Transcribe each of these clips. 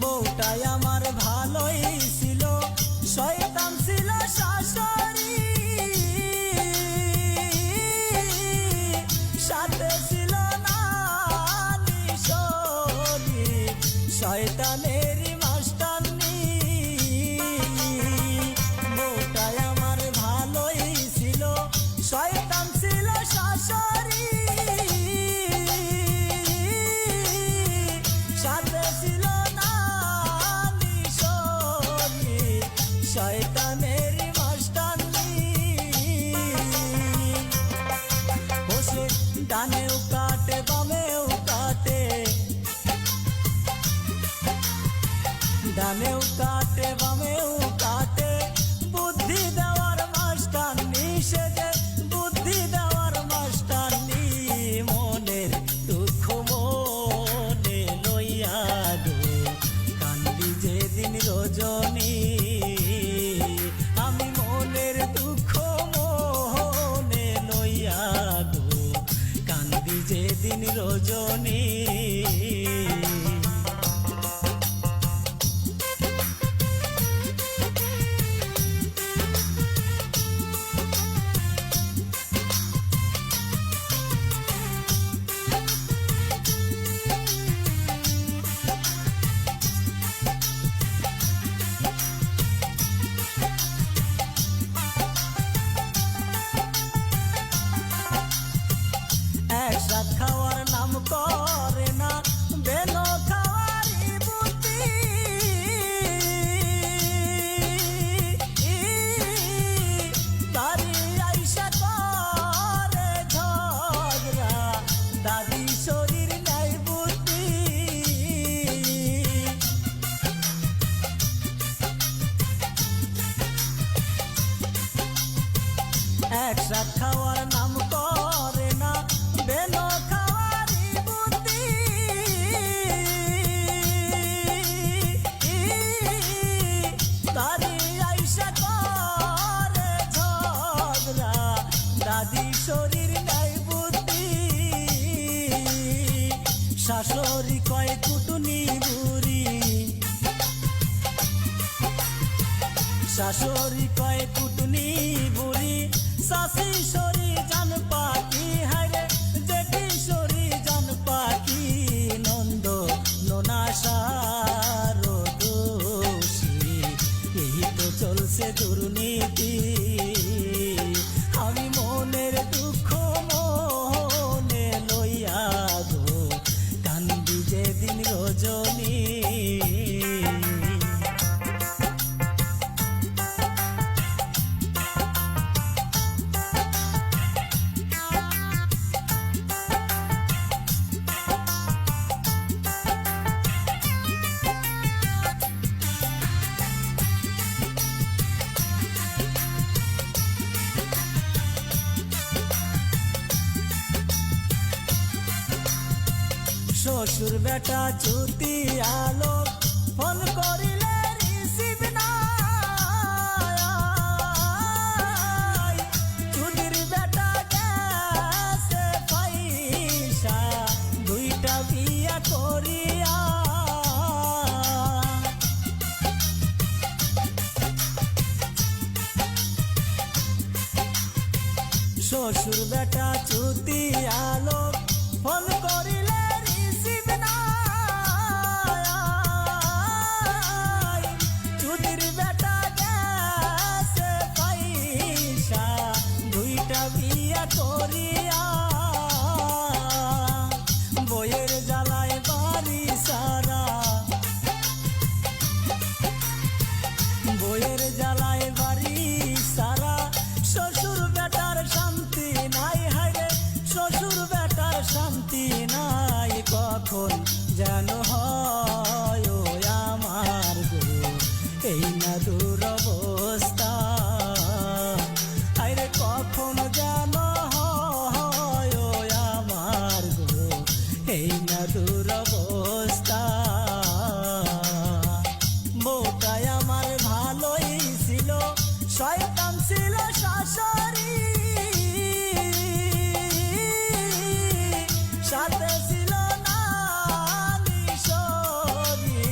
বউটাই আমার ভালোই ছিল, শয়তান ছিল শাশুড়ি, সাথে ছিল নানি শনি, শয়তানেরই মাস্টারনি। বউটাই আমার ভালোই ছিল, শয়তান ছিল শাশুড়ি, সাথে ছিল নানি শনি, শয়তানেরই মাস্টারনি। বসে ডানেও কাটে বামেও কাটে, ডানেও কাটে বামেও কাটে, বুদ্ধি দেওয়ার মাস্টারনি, সে যে বুদ্ধি দেওয়ার মাস্টারনি। মনের দুঃখ মনে লইয়া গো কান্দি যেদিন রজনী, আমি মনের দুঃখ মনে লইয়া গো কান্দি যেদিন রজনী। একসাথ খাওয়ার নাম করে না, বেনো খাওয়ারই বুদ্ধি, দাদি আইসা করে ঝগড়া, দাদি শরীর নাই বুদ্ধি। একসাথ খাওয়ার নাম করে না, বেনো খাওয়ারই বুদ্ধি, তারি আইসা করে ঝগড়া, দাদি শরীর নাই বুদ্ধি। শাশুড়ি কয় কুটুনি বুড়ি, শাশুড়ি কয় কুটুনি বুড়ি, শাশি শরী জান পাখি, হায়রে জেঠি শরী জান পাখি, নন্দ ননাসার দোষী, এই তো চলছে দুর্নীতি। আমি মনের দুঃখ মনে লইয়া গো কান্দি যেদিন রজনী। শ্বশুর বেটা চুতি আলো, ফোন করিলে রিসিভ নাই, চুদির বেটা গেছে পয়সা, দুইটা বিয়া করিয়া। শ্বশুর বেটা চুতি আলো, ফোন করিলে রিসিভ নাই, চুদির বেটা গেছে পয়সা, দুইটা বিয়া করিয়া। বইয়ের জ্বালায় বাড়ি সারা, বইয়ের জ্বালায় বাড়ি সারা, শ্বশুর বেটার শান্তি নাই, হায়রে শ্বশুর বেটার শান্তি নাই। কখন যেন হয় আমার গো এই না দুরবস্থা, হায়রে কখন যেন হয় আমার গো এই না দুরবস্থা। বউটাই আমার ভালোই ছিল, শয়তান ছিল শাশুড়ি, সাথে ছিল নানি শনি,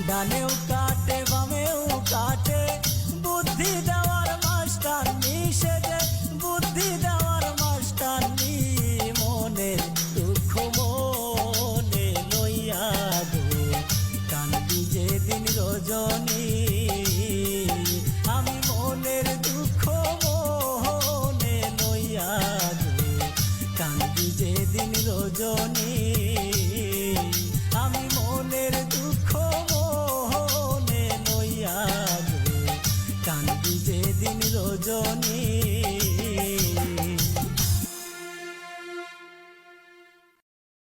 ডানেও